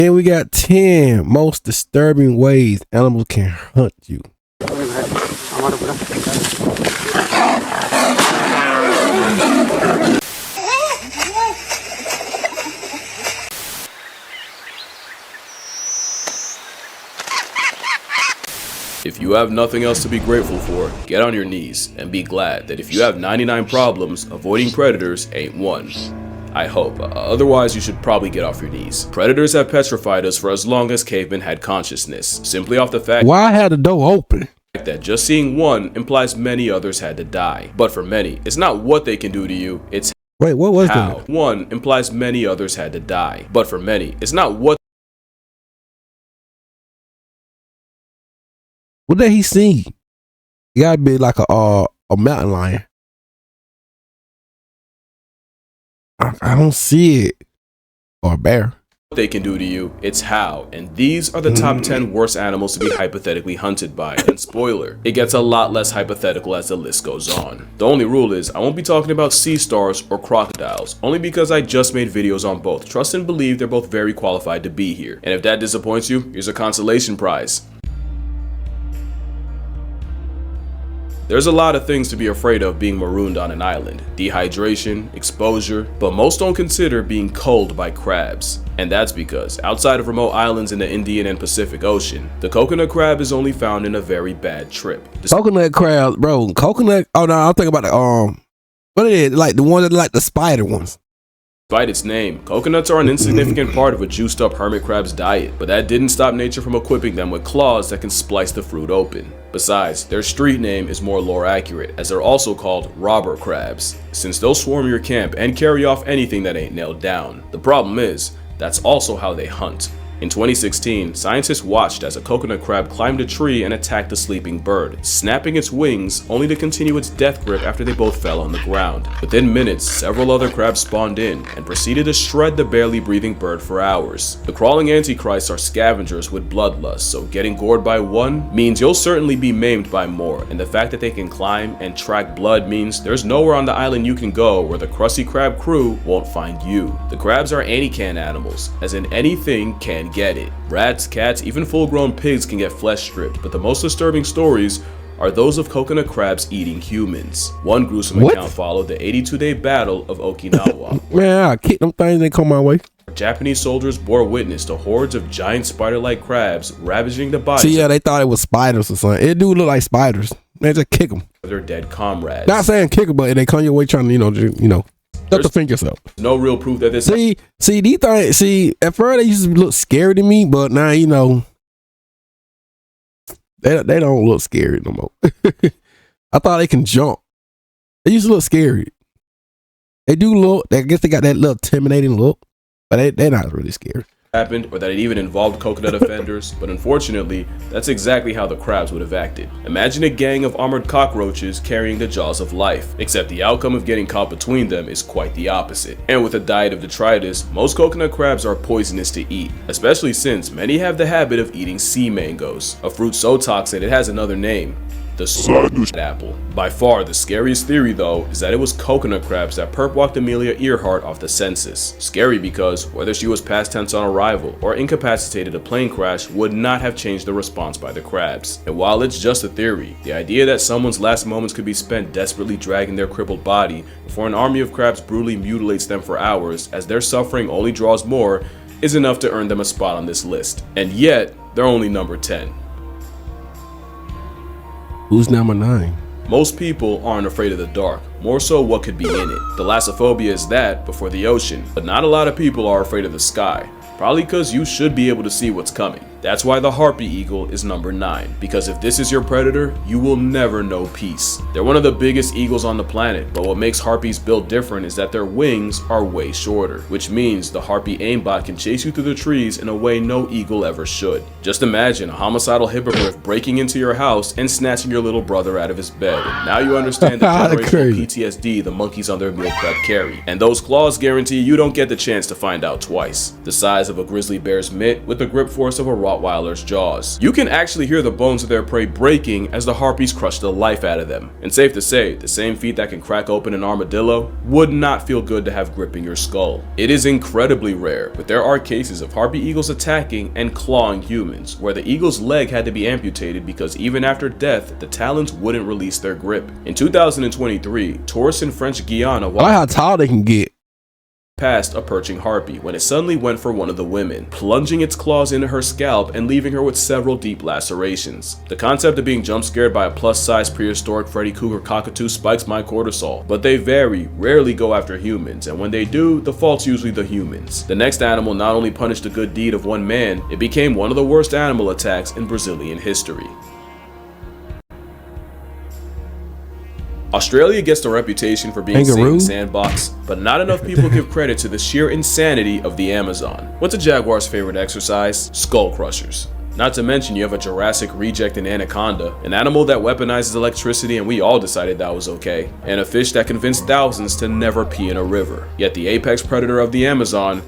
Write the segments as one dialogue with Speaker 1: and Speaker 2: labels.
Speaker 1: And we got 10 most disturbing ways animals can hunt you.
Speaker 2: If you have nothing else to be grateful for, get on your knees and be glad that if you have 99 problems, avoiding predators ain't one. I hope. Otherwise, you should probably get off your knees. Predators have petrified us for as long as cavemen had consciousness, simply off the fact
Speaker 1: Why had the door open?
Speaker 2: that just seeing one implies many others had to die. But for many, it's not what they can do to you, it's
Speaker 1: Wait, what was
Speaker 2: how.
Speaker 1: that?
Speaker 2: One implies many others had to die. But for many, it's not what
Speaker 1: What did he see? It gotta be like a mountain lion. I don't see it. Or a bear.
Speaker 2: they can do to you, it's how. And these are the top 10 worst animals to be hypothetically hunted by. And spoiler, it gets a lot less hypothetical as the list goes on. The only rule is I won't be talking about sea stars or crocodiles, only because I just made videos on both. Trust and believe they're both very qualified to be here. And if that disappoints you, here's a consolation prize. There's a lot of things to be afraid of being marooned on an island. Dehydration, exposure, but most don't consider being culled by crabs. And that's because, outside of remote islands in the Indian and Pacific Ocean, the coconut crab is only found in a very bad trip.
Speaker 1: Coconut crab, bro. Coconut. Oh no, I'm thinking about the what is it? Like the one that like the spider ones.
Speaker 2: Despite its name, coconuts are an insignificant part of a juiced up hermit crab's diet, but that didn't stop nature from equipping them with claws that can splice the fruit open. Besides, their street name is more lore accurate, as they're also called robber crabs, since they'll swarm your camp and carry off anything that ain't nailed down. The problem is, that's also how they hunt. In 2016, scientists watched as a coconut crab climbed a tree and attacked a sleeping bird, snapping its wings only to continue its death grip after they both fell on the ground. Within minutes, several other crabs spawned in and proceeded to shred the barely breathing bird for hours. The crawling antichrists are scavengers with bloodlust, so getting gored by one means you'll certainly be maimed by more, and the fact that they can climb and track blood means there's nowhere on the island you can go where the Krusty Krab crew won't find you. The crabs are any-can animals, as in anything can get it. Rats, cats, even full-grown pigs can get flesh stripped, but the most disturbing stories are those of coconut crabs eating humans. One gruesome account followed the 82-day battle of Okinawa.
Speaker 1: Man, I kick them things, they come my way.
Speaker 2: Japanese soldiers bore witness to hordes of giant spider-like crabs ravaging the bodies
Speaker 1: See, yeah, they thought it was spiders or something. It do look like spiders. Man, just kick them.
Speaker 2: of their dead comrades.
Speaker 1: Not saying kick them, but they come your way trying to, Just to think yourself.
Speaker 2: No real proof that this.
Speaker 1: See, these things. At first they used to look scary to me, but now they don't look scary no more. I thought they can jump. They used to look scary. They do look. I guess they got that little intimidating look, but they're not really scary.
Speaker 2: Happened or that it even involved coconut offenders, but unfortunately, that's exactly how the crabs would have acted. Imagine a gang of armored cockroaches carrying the jaws of life, except the outcome of getting caught between them is quite the opposite. And with a diet of detritus, most coconut crabs are poisonous to eat, especially since many have the habit of eating sea mangoes, a fruit so toxic it has another name. The Sandwich apple. By far the scariest theory though is that it was coconut crabs that perp walked Amelia Earhart off the census. Scary because whether she was past tense on arrival or incapacitated a plane crash would not have changed the response by the crabs. And while it's just a theory, the idea that someone's last moments could be spent desperately dragging their crippled body before an army of crabs brutally mutilates them for hours as their suffering only draws more is enough to earn them a spot on this list. And yet, they're only number 10.
Speaker 1: Who's number 9?
Speaker 2: Most people aren't afraid of the dark, more so what could be in it. Thalassophobia is that before the ocean, but not a lot of people are afraid of the sky. Probably because you should be able to see what's coming. That's why the harpy eagle is number 9, because if this is your predator, you will never know peace. They're one of the biggest eagles on the planet, but what makes harpies built different is that their wings are way shorter, which means the harpy aimbot can chase you through the trees in a way no eagle ever should. Just imagine a homicidal hippogriff breaking into your house and snatching your little brother out of his bed. And now you understand the generational PTSD the monkeys on their meal prep carry. And those claws guarantee you don't get the chance to find out twice. The size of a grizzly bear's mitt with the grip force of a Rottweiler's jaws. You can actually hear the bones of their prey breaking as the harpies crush the life out of them. And safe to say, the same feet that can crack open an armadillo would not feel good to have gripping your skull. It is incredibly rare, but there are cases of harpy eagles attacking and clawing humans, where the eagle's leg had to be amputated because even after death, the talons wouldn't release their grip. In 2023, tourists in French Guiana
Speaker 1: I like how tall they can get.
Speaker 2: past a perching harpy when it suddenly went for one of the women, plunging its claws into her scalp and leaving her with several deep lacerations. The concept of being jump scared by a plus-size prehistoric Freddy Krueger cockatoo spikes my cortisol, but they rarely go after humans, and when they do, the fault's usually the humans. The next animal not only punished a good deed of one man, it became one of the worst animal attacks in Brazilian history. Australia gets the reputation for being Satan's sandbox, but not enough people give credit to the sheer insanity of the Amazon. What's a jaguar's favorite exercise? Skull crushers. Not to mention you have a Jurassic reject in anaconda, an animal that weaponizes electricity and we all decided that was okay, and a fish that convinced thousands to never pee in a river. Yet the apex predator of the Amazon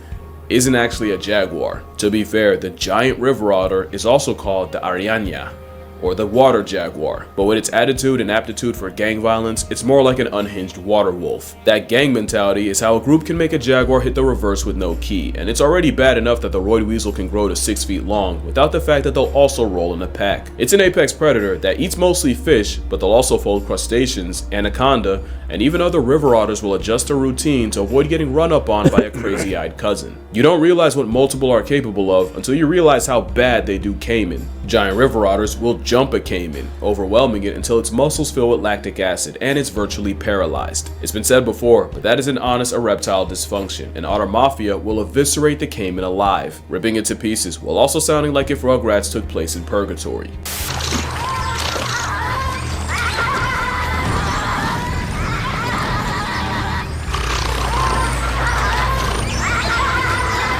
Speaker 2: isn't actually a jaguar. To be fair, the giant river otter is also called the Ariana, or the water jaguar, but with its attitude and aptitude for gang violence, it's more like an unhinged water wolf. That gang mentality is how a group can make a jaguar hit the reverse with no key, and it's already bad enough that the Royd weasel can grow to 6 feet long without the fact that they'll also roll in a pack. It's an apex predator that eats mostly fish, but they'll also fold crustaceans, anaconda, and even other river otters will adjust their routine to avoid getting run up on by a crazy-eyed cousin. You don't realize what multiple are capable of until you realize how bad they do caiman. Giant river otters will jump a caiman, overwhelming it until its muscles fill with lactic acid and it's virtually paralyzed. It's been said before, but that is an honest erectile dysfunction, and Otter Mafia will eviscerate the caiman alive, ripping it to pieces while also sounding like if Rugrats took place in purgatory.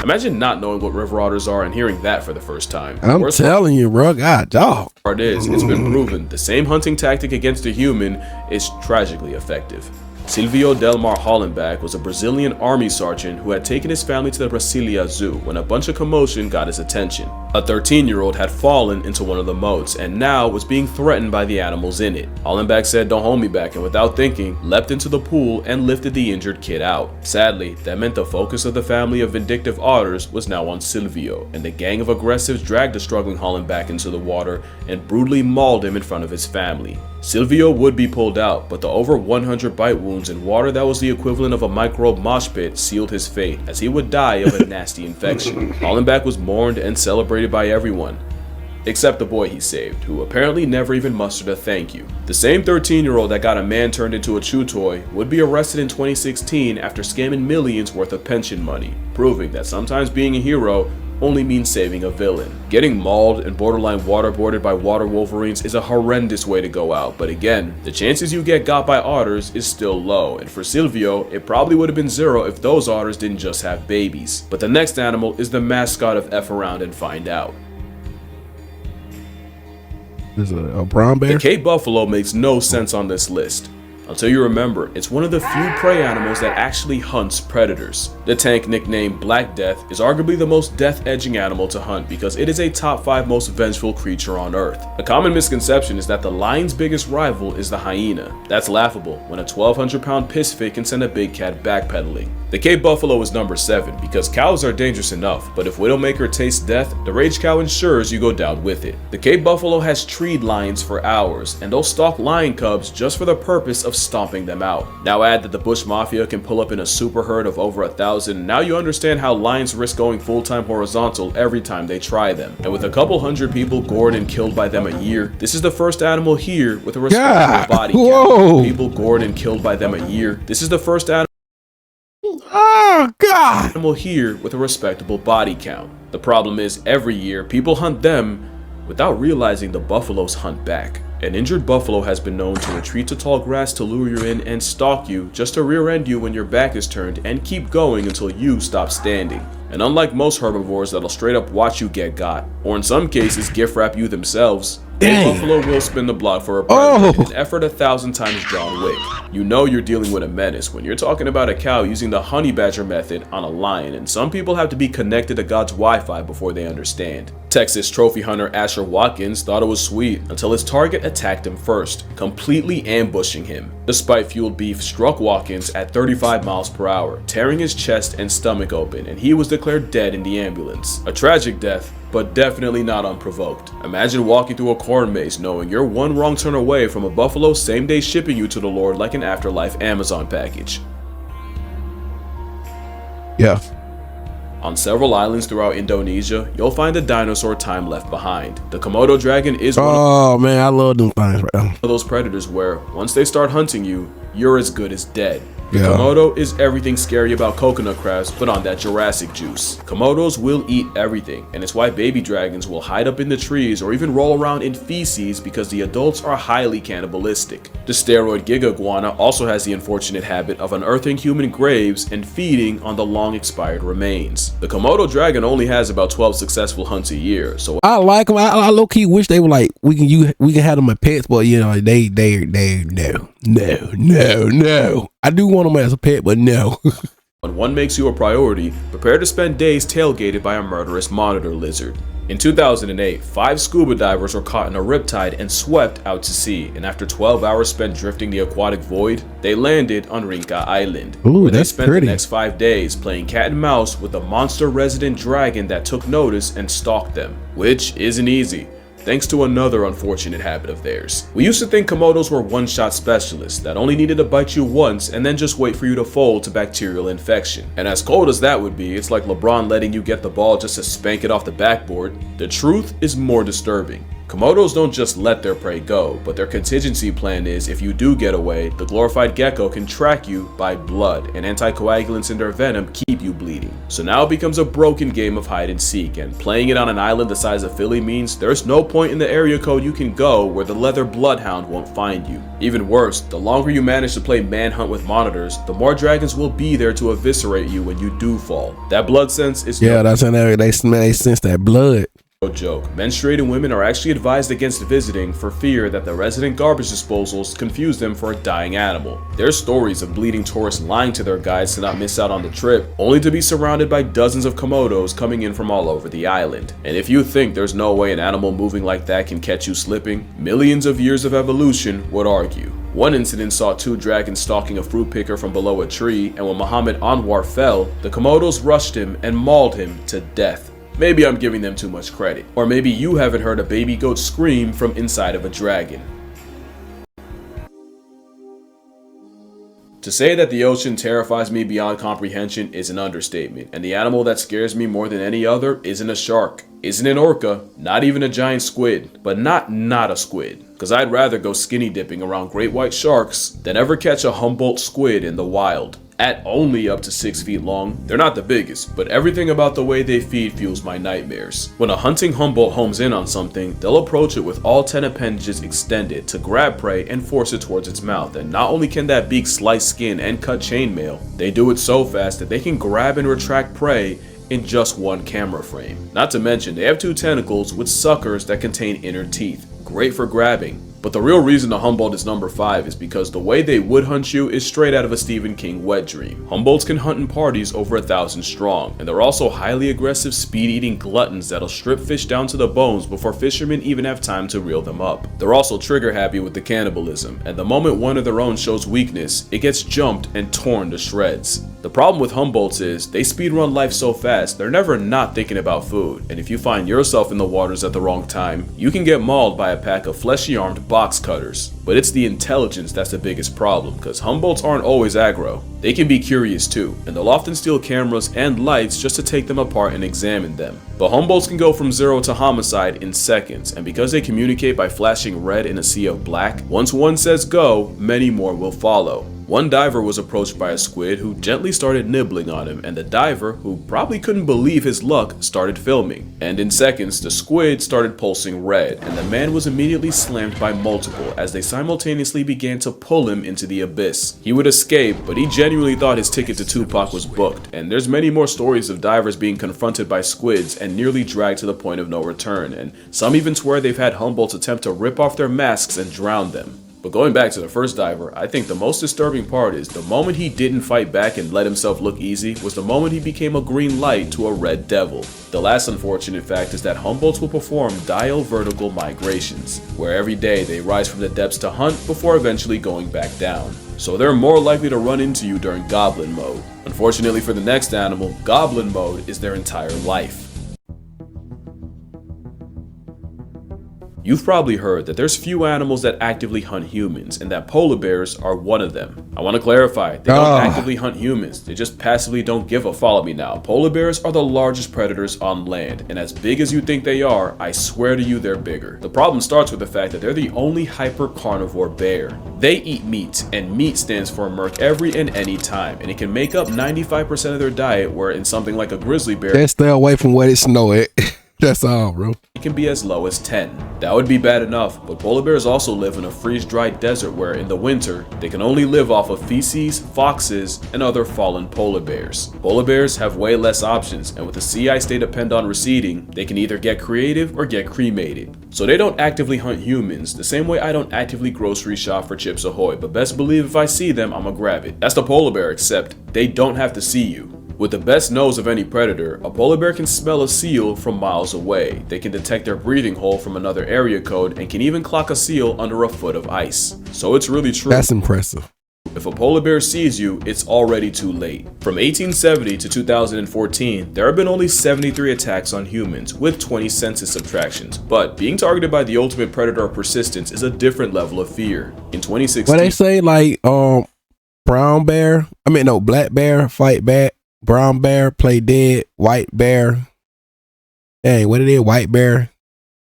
Speaker 2: Imagine not knowing what river otters are and hearing that for the first time.
Speaker 1: I'm telling you, bro, God, dog.
Speaker 2: Part is, it's been proven the same hunting tactic against a human is tragically effective. Silvio Delmar Hollenbach was a Brazilian army sergeant who had taken his family to the Brasilia Zoo when a bunch of commotion got his attention. A 13-year-old had fallen into one of the moats and now was being threatened by the animals in it. Hollenbach said, "Don't hold me back," and without thinking, leapt into the pool and lifted the injured kid out. Sadly, that meant the focus of the family of vindictive otters was now on Silvio, and the gang of aggressives dragged the struggling Hollenbach into the water and brutally mauled him in front of his family. Silvio would be pulled out, but the over 100 bite wounds in water that was the equivalent of a microbe mosh pit sealed his fate, as he would die of a nasty infection. Hollenbach was mourned and celebrated by everyone, except the boy he saved, who apparently never even mustered a thank you. The same 13-year-old that got a man turned into a chew toy would be arrested in 2016 after scamming millions worth of pension money, proving that sometimes being a hero only means saving a villain. Getting mauled and borderline waterboarded by water wolverines is a horrendous way to go out, but again, the chances you get got by otters is still low, and for Silvio, it probably would have been zero if those otters didn't just have babies. But the next animal is the mascot of F Around and Find Out.
Speaker 1: Is it a brown bear?
Speaker 2: The Cape buffalo makes no sense on this list, until you remember it's one of the few prey animals that actually hunts predators. The tank, nicknamed Black Death, is arguably the most death-edging animal to hunt because it is a top 5 most vengeful creature on Earth. A common misconception is that the lion's biggest rival is the hyena. That's laughable when a 1,200-pound piss fit can send a big cat backpedaling. The Cape buffalo is number 7 because cows are dangerous enough, but if Widowmaker tastes death, the rage cow ensures you go down with it. The Cape buffalo has treed lions for hours, and they'll stalk lion cubs just for the purpose of stomping them out. Now add that the Bush Mafia can pull up in a super herd of over 1,000, now you understand how lions risk going full-time horizontal every time they try them. And with a couple hundred people gored and killed by them a year, this is the first animal here with a respectable body count. People gored and killed by them a year, this is the first animal here with a respectable body count. The problem is, every year, people hunt them without realizing the buffaloes hunt back. An injured buffalo has been known to retreat to tall grass to lure you in and stalk you just to rear end you when your back is turned and keep going until you stop standing. And unlike most herbivores that'll straight up watch you get got, or in some cases gift wrap you themselves, a buffalo will spin the block for a predator in an effort 1,000 times John Wick. You know you're dealing with a menace when you're talking about a cow using the honey badger method on a lion, and some people have to be connected to God's Wi-Fi before they understand. Texas trophy hunter Asher Watkins thought it was sweet until his target attacked him first, completely ambushing him. The spite-fueled beef struck Watkins at 35 miles per hour, tearing his chest and stomach open, and he was declared dead in the ambulance. A tragic death, but definitely not unprovoked. Imagine walking through a corn maze knowing you're one wrong turn away from a buffalo same-day shipping you to the Lord like an afterlife Amazon package.
Speaker 1: Yeah.
Speaker 2: On several islands throughout Indonesia, you'll find a dinosaur time left behind. The Komodo dragon is
Speaker 1: one I love them things right now.
Speaker 2: Of those predators where, once they start hunting you, you're as good as dead. The
Speaker 1: Yeah.
Speaker 2: Komodo is everything scary about coconut crabs, but on that Jurassic juice. Komodos will eat everything, and it's why baby dragons will hide up in the trees or even roll around in feces because the adults are highly cannibalistic. The steroid giga iguana also has the unfortunate habit of unearthing human graves and feeding on the long expired remains. The Komodo dragon only has about 12 successful hunts a year, so
Speaker 1: I like them. I low key wish they were like we can have them as pets, but you know they no. I do want them as a pet, but no.
Speaker 2: when one makes you a priority, prepare to spend days tailgated by a murderous monitor lizard. In 2008, 5 scuba divers were caught in a riptide and swept out to sea, and after 12 hours spent drifting the aquatic void, they landed on Rinca Island,
Speaker 1: Ooh,
Speaker 2: where they
Speaker 1: that's
Speaker 2: spent
Speaker 1: pretty.
Speaker 2: the next 5 days playing cat and mouse with the monster resident dragon that took notice and stalked them, which isn't easy, thanks to another unfortunate habit of theirs. We used to think Komodos were one-shot specialists that only needed to bite you once and then just wait for you to fold to bacterial infection. And as cold as that would be, it's like LeBron letting you get the ball just to spank it off the backboard. The truth is more disturbing. Komodos don't just let their prey go, but their contingency plan is if you do get away, the glorified gecko can track you by blood, and anticoagulants in their venom keep you bleeding. So now it becomes a broken game of hide and seek, and playing it on an island the size of Philly means there's no point in the area code you can go where the leather bloodhound won't find you. Even worse, the longer you manage to play manhunt with monitors, the more dragons will be there to eviscerate you when you do fall. That blood sense is
Speaker 1: That's how they sense that blood.
Speaker 2: no joke. Menstruating women are actually advised against visiting for fear that the resident garbage disposals confuse them for a dying animal. There's stories of bleeding tourists lying to their guides to not miss out on the trip, only to be surrounded by dozens of Komodos coming in from all over the island. And if you think there's no way an animal moving like that can catch you slipping, millions of years of evolution would argue. One incident saw 2 dragons stalking a fruit picker from below a tree, and when Muhammad Anwar fell, the Komodos rushed him and mauled him to death. Maybe I'm giving them too much credit. Or maybe you haven't heard a baby goat scream from inside of a dragon. To say that the ocean terrifies me beyond comprehension is an understatement, and the animal that scares me more than any other isn't a shark, isn't an orca, not even a giant squid, but not a squid, because I'd rather go skinny dipping around great white sharks than ever catch a Humboldt squid in the wild. At only up to 6 feet long, they're not the biggest, but everything about the way they feed fuels my nightmares. When a hunting Humboldt homes in on something, they'll approach it with all 10 appendages extended to grab prey and force it towards its mouth, and not only can that beak slice skin and cut chainmail, they do it so fast that they can grab and retract prey in just one camera frame. Not to mention, they have 2 tentacles with suckers that contain inner teeth, great for grabbing. But the real reason the Humboldt is number 5 is because the way they would hunt you is straight out of a Stephen King wet dream. Humboldts can hunt in parties over 1,000 strong, and they're also highly aggressive speed-eating gluttons that'll strip fish down to the bones before fishermen even have time to reel them up. They're also trigger happy with the cannibalism, and the moment one of their own shows weakness, it gets jumped and torn to shreds. The problem with Humboldts is they speedrun life so fast, they're never not thinking about food, and if you find yourself in the waters at the wrong time, you can get mauled by a pack of fleshy-armed box cutters. But it's the intelligence that's the biggest problem, because Humboldts aren't always aggro. They can be curious too, and they'll often steal cameras and lights just to take them apart and examine them. But Humboldts can go from 0 to homicide in seconds, and because they communicate by flashing red in a sea of black, once one says go, many more will follow. One diver was approached by a squid who gently started nibbling on him, and the diver, who probably couldn't believe his luck, started filming. And in seconds, the squid started pulsing red, and the man was immediately slammed by multiple as they simultaneously began to pull him into the abyss. He would escape, but he genuinely thought his ticket to Tupac was booked, and there's many more stories of divers being confronted by squids and nearly dragged to the point of no return, and some even swear they've had Humboldts attempt to rip off their masks and drown them. But going back to the first diver, I think the most disturbing part is the moment he didn't fight back and let himself look easy was the moment he became a green light to a red devil. The last unfortunate fact is that Humboldts will perform diel vertical migrations, where every day they rise from the depths to hunt before eventually going back down. So they're more likely to run into you during goblin mode. Unfortunately for the next animal, goblin mode is their entire life. You've probably heard that there's few animals that actively hunt humans, and that polar bears are one of them. I want to clarify, they don't actively hunt humans, they just passively don't give a follow me now. Polar bears are the largest predators on land, and as big as you think they are, I swear to you they're bigger. The problem starts with the fact that they're the only hyper-carnivore bear. They eat meat, and meat stands for merc every and any time, and it can make up 95% of their diet, where in something like a grizzly bear,
Speaker 1: just stay away from where it snow at. That's all, bro.
Speaker 2: It can be as low as 10. That would be bad enough, but polar bears also live in a freeze-dried desert where in the winter, they can only live off of feces, foxes, and other fallen polar bears. Polar bears have way less options, and with the sea ice they depend on receding, they can either get creative or get cremated. So they don't actively hunt humans, the same way I don't actively grocery shop for Chips Ahoy, but best believe if I see them, I'ma grab it. That's the polar bear, except they don't have to see you. With the best nose of any predator, a polar bear can smell a seal from miles away. They can detect their breathing hole from another area code and can even clock a seal under a foot of ice. So it's really true.
Speaker 1: That's impressive.
Speaker 2: If a polar bear sees you, it's already too late. From 1870 to 2014, there have been only 73 attacks on humans, with 20 census subtractions. But being targeted by the ultimate predator of persistence is a different level of fear. In 2016,
Speaker 1: what they say, like, black bear fight back. Brown bear play dead, white bear. Dang, what it is? White bear.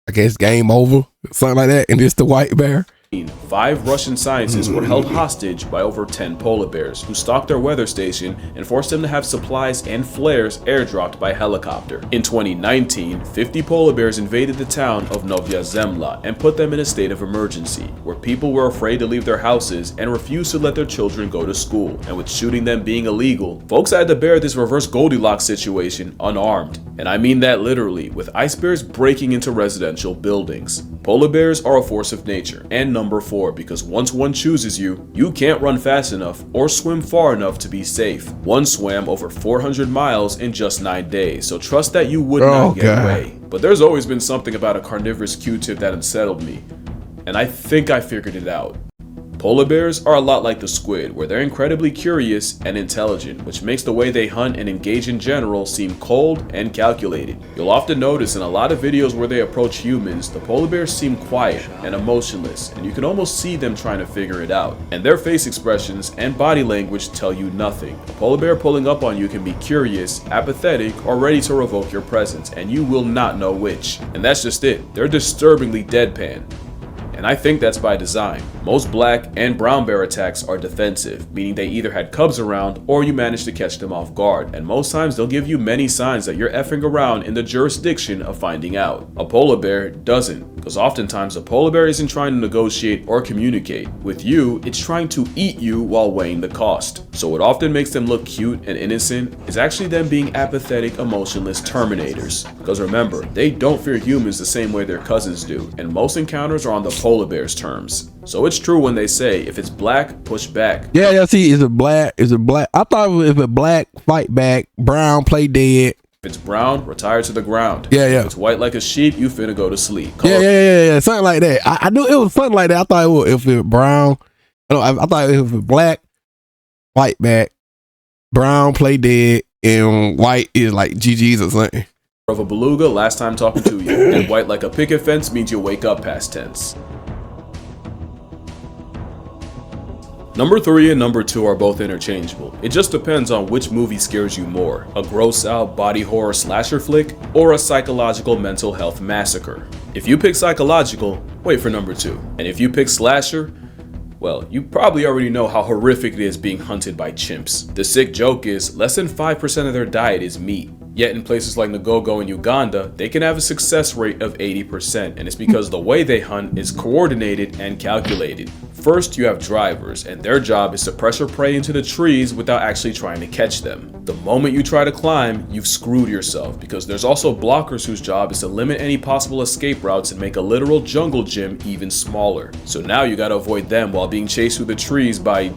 Speaker 1: I guess game over, something like that. And it's the white bear.
Speaker 2: 5 Russian scientists were held hostage by over 10 polar bears who stalked their weather station and forced them to have supplies and flares airdropped by helicopter. In 2019, 50 polar bears invaded the town of Novaya Zemlya and put them in a state of emergency, where people were afraid to leave their houses and refused to let their children go to school. And with shooting them being illegal, folks had to bear this reverse Goldilocks situation unarmed. And I mean that literally, with ice bears breaking into residential buildings. Polar bears are a force of nature, and number 4, because once one chooses you, you can't run fast enough or swim far enough to be safe. One swam over 400 miles in just 9 days, so trust that you would not get away. But there's always been something about a carnivorous Q-tip that unsettled me, and I think I figured it out. Polar bears are a lot like the squid, where they're incredibly curious and intelligent, which makes the way they hunt and engage in general seem cold and calculated. You'll often notice in a lot of videos where they approach humans, the polar bears seem quiet and emotionless, and you can almost see them trying to figure it out. And their face expressions and body language tell you nothing. A polar bear pulling up on you can be curious, apathetic, or ready to revoke your presence, and you will not know which. And that's just it. They're disturbingly deadpan. And I think that's by design. Most black and brown bear attacks are defensive, meaning they either had cubs around or you managed to catch them off guard, and most times they'll give you many signs that you're effing around in the jurisdiction of finding out. A polar bear doesn't, because oftentimes a polar bear isn't trying to negotiate or communicate. With you, it's trying to eat you while weighing the cost. So what often makes them look cute and innocent is actually them being apathetic, emotionless terminators. Because remember, they don't fear humans the same way their cousins do, and most encounters are on the polar bear's terms. So it's true when they say, if it's black, push back.
Speaker 1: Yeah, see, is it black? I thought if it's black, fight back. Brown, play dead.
Speaker 2: If it's brown, retire to the ground.
Speaker 1: Yeah.
Speaker 2: If it's white like a sheep, you finna go to sleep.
Speaker 1: Yeah, something like that. I knew it was something like that. I thought it was, if it's brown, I thought if it's black, fight back. Brown, play dead, and white is like GG's or something.
Speaker 2: Of a beluga, last time talking to you. And white like a picket fence means you wake up past tense. Number 3 and number 2 are both interchangeable. It just depends on which movie scares you more, a gross out body horror slasher flick or a psychological mental health massacre. If you pick psychological, wait for number 2. And if you pick slasher, Well, you probably already know how horrific it is being hunted by chimps. The sick joke is, less than 5% of their diet is meat. Yet in places like Ngogo and Uganda, they can have a success rate of 80%, and it's because the way they hunt is coordinated and calculated. First, you have drivers, and their job is to pressure prey into the trees without actually trying to catch them. The moment you try to climb, you've screwed yourself, because there's also blockers whose job is to limit any possible escape routes and make a literal jungle gym even smaller. So now you gotta avoid them while being chased through the trees by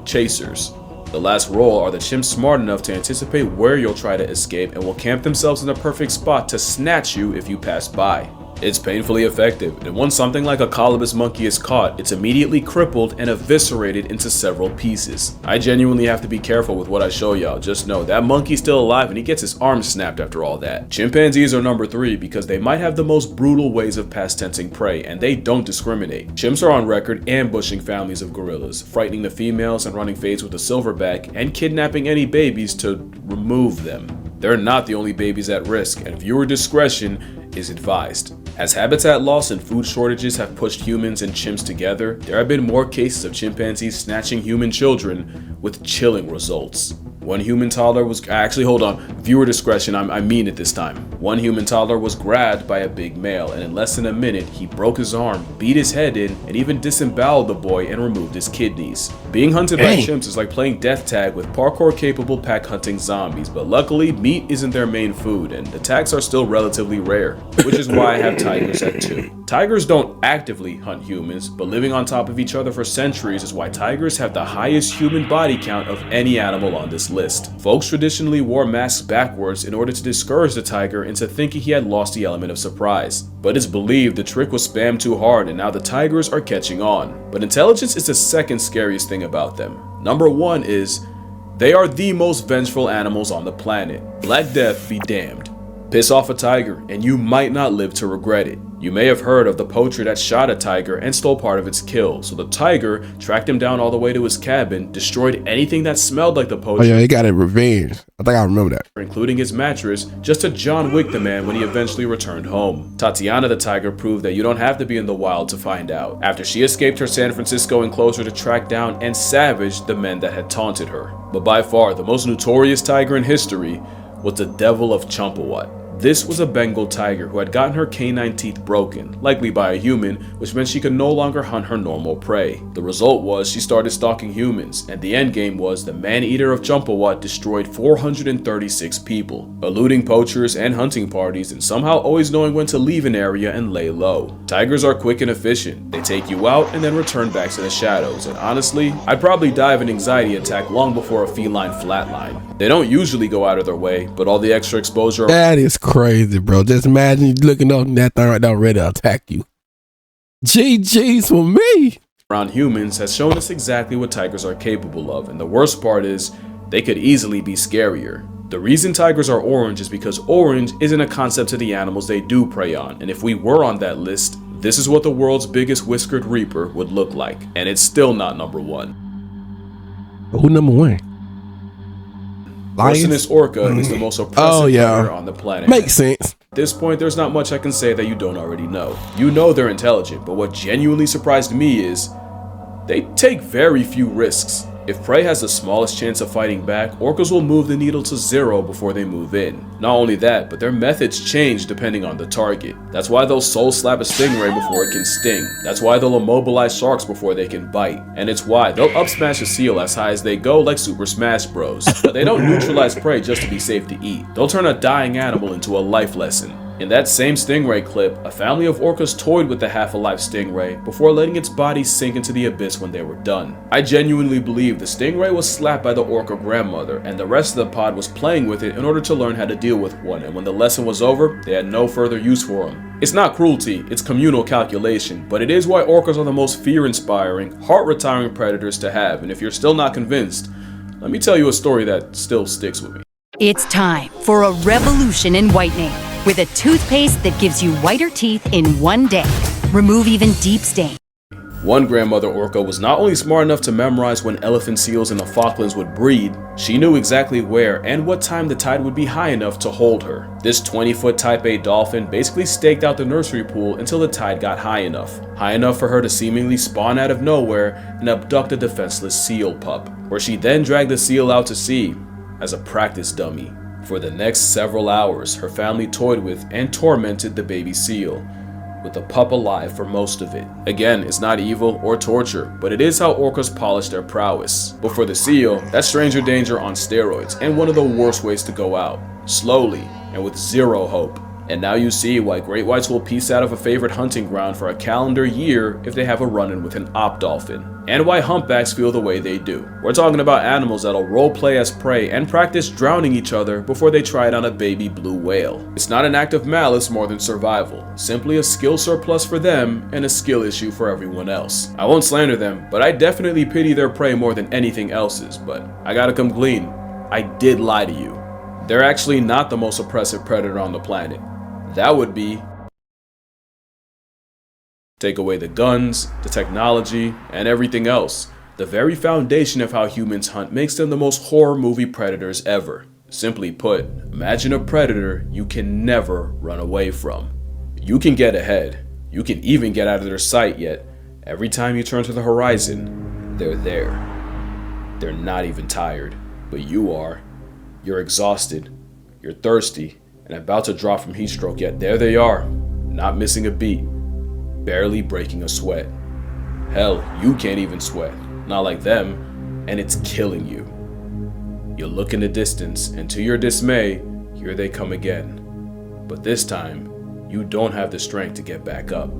Speaker 2: chasers. The last role are the chimps smart enough to anticipate where you'll try to escape and will camp themselves in the perfect spot to snatch you if you pass by. It's painfully effective, and once something like a colobus monkey is caught, it's immediately crippled and eviscerated into several pieces. I genuinely have to be careful with what I show y'all. Just know that monkey's still alive and he gets his arm snapped after all that. Chimpanzees are number 3 because they might have the most brutal ways of past tensing prey, and they don't discriminate. Chimps are on record ambushing families of gorillas, frightening the females and running fades with a silverback, and kidnapping any babies to remove them. They're not the only babies at risk, and viewer discretion is advised. As habitat loss and food shortages have pushed humans and chimps together, there have been more cases of chimpanzees snatching human children with chilling results. One human toddler was viewer discretion, I mean it this time. One human toddler was grabbed by a big male, and in less than a minute, he broke his arm, beat his head in, and even disemboweled the boy and removed his kidneys. Being hunted by chimps is like playing death tag with parkour-capable pack hunting zombies, but luckily, meat isn't their main food, and attacks are still relatively rare, which is why I have tigers at 2. Tigers don't actively hunt humans, but living on top of each other for centuries is why tigers have the highest human body count of any animal on this list. Folks traditionally wore masks backwards in order to discourage the tiger into thinking he had lost the element of surprise. But it's believed the trick was spammed too hard and now the tigers are catching on. But intelligence is the second scariest thing about them. Number 1 is, they are the most vengeful animals on the planet. Black Death be damned. Piss off a tiger and you might not live to regret it. You may have heard of the poacher that shot a tiger and stole part of its kill, so the tiger tracked him down all the way to his cabin, destroyed anything that smelled like the poacher.
Speaker 1: Oh yeah, he got it revenge. I think I remember that.
Speaker 2: Including his mattress, just to John Wick the man when he eventually returned home. Tatiana the tiger proved that you don't have to be in the wild to find out, after she escaped her San Francisco enclosure to track down and savage the men that had taunted her. But by far, the most notorious tiger in history was the Devil of Champawat. This was a Bengal tiger who had gotten her canine teeth broken, likely by a human, which meant she could no longer hunt her normal prey. The result was she started stalking humans, and the endgame was the man-eater of Champawat destroyed 436 people, eluding poachers and hunting parties and somehow always knowing when to leave an area and lay low. Tigers are quick and efficient. They take you out and then return back to the shadows, and honestly, I'd probably die of an anxiety attack long before a feline flatline. They don't usually go out of their way, but all the extra exposure—
Speaker 1: That is crazy, bro. Just imagine you looking up and that thing right now ready to attack you. GG's for me.
Speaker 2: Around humans has shown us exactly what tigers are capable of, and the worst part is they could easily be scarier. The reason tigers are orange is because orange isn't a concept to the animals they do prey on, and if we were on that list, this is what the world's biggest whiskered reaper would look like, and it's still not number 1.
Speaker 1: Who number 1?
Speaker 2: Ursinus orca is the most oppressive predator on the planet.
Speaker 1: Makes sense.
Speaker 2: At this point, there's not much I can say that you don't already know. You know they're intelligent, but what genuinely surprised me is they take very few risks. If prey has the smallest chance of fighting back, orcas will move the needle to 0 before they move in. Not only that, but their methods change depending on the target. That's why they'll soul slap a stingray before it can sting. That's why they'll immobilize sharks before they can bite. And it's why they'll up smash a seal as high as they go like Super Smash Bros. But they don't neutralize prey just to be safe to eat. They'll turn a dying animal into a life lesson. In that same stingray clip, a family of orcas toyed with the half-alive stingray before letting its body sink into the abyss when they were done. I genuinely believe the stingray was slapped by the orca grandmother, and the rest of the pod was playing with it in order to learn how to deal with one, and when the lesson was over, they had no further use for him. It's not cruelty, it's communal calculation, but it is why orcas are the most fear-inspiring, heart-retiring predators to have, and if you're still not convinced, let me tell you a story that still sticks with me.
Speaker 3: It's time for a revolution in whitening with a toothpaste that gives you whiter teeth in one day. Remove even deep stain.
Speaker 2: One grandmother orca was not only smart enough to memorize when elephant seals in the Falklands would breed, she knew exactly where and what time the tide would be high enough to hold her. This 20-foot Type A dolphin basically staked out the nursery pool until the tide got high enough for her to seemingly spawn out of nowhere and abduct a defenseless seal pup, where she then dragged the seal out to sea as a practice dummy. For the next several hours, her family toyed with and tormented the baby seal, with the pup alive for most of it. Again, it's not evil or torture, but it is how orcas polish their prowess. But for the seal, that's stranger danger on steroids, and one of the worst ways to go out. Slowly, and with zero hope. And now you see why great whites will piece out of a favorite hunting ground for a calendar year if they have a run-in with an op dolphin. And why humpbacks feel the way they do. We're talking about animals that'll roleplay as prey and practice drowning each other before they try it on a baby blue whale. It's not an act of malice more than survival, simply a skill surplus for them and a skill issue for everyone else. I won't slander them, but I definitely pity their prey more than anything else's, but I gotta come clean. I did lie to you. They're actually not the most oppressive predator on the planet. That would be take away the guns, the technology, and everything else. The very foundation of how humans hunt makes them the most horror movie predators ever. Simply put, imagine a predator you can never run away from. You can get ahead. You can even get out of their sight, yet every time you turn to the horizon, they're there. They're not even tired, but you are. You're exhausted, you're thirsty, and about to drop from heat stroke, yet there they are, not missing a beat, barely breaking a sweat. Hell, you can't even sweat, not like them, and it's killing you. You look in the distance, and to your dismay, here they come again. But this time, you don't have the strength to get back up.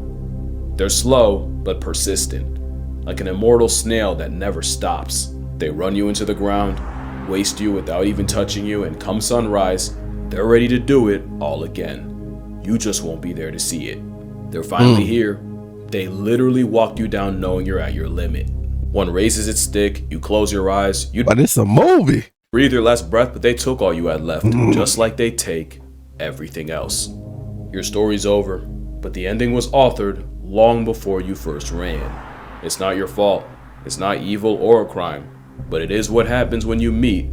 Speaker 2: They're slow, but persistent, like an immortal snail that never stops. They run you into the ground, waste you without even touching you, and come sunrise, they're ready to do it all again. You just won't be there to see it. They're finally here. They literally walk you down knowing you're at your limit. One raises its stick, you close your eyes,
Speaker 1: But it's a movie.
Speaker 2: breathe your last breath, but they took all you had left, just like they take everything else. Your story's over, but the ending was authored long before you first ran. It's not your fault. It's not evil or a crime, but it is what happens when you meet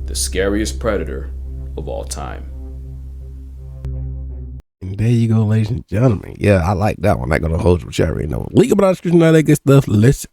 Speaker 2: the scariest predator of all time.
Speaker 1: And there you go, ladies and gentlemen. Yeah, I like that one. I'm not gonna hold you, which I already know. Link up in the description, all that good stuff. Let's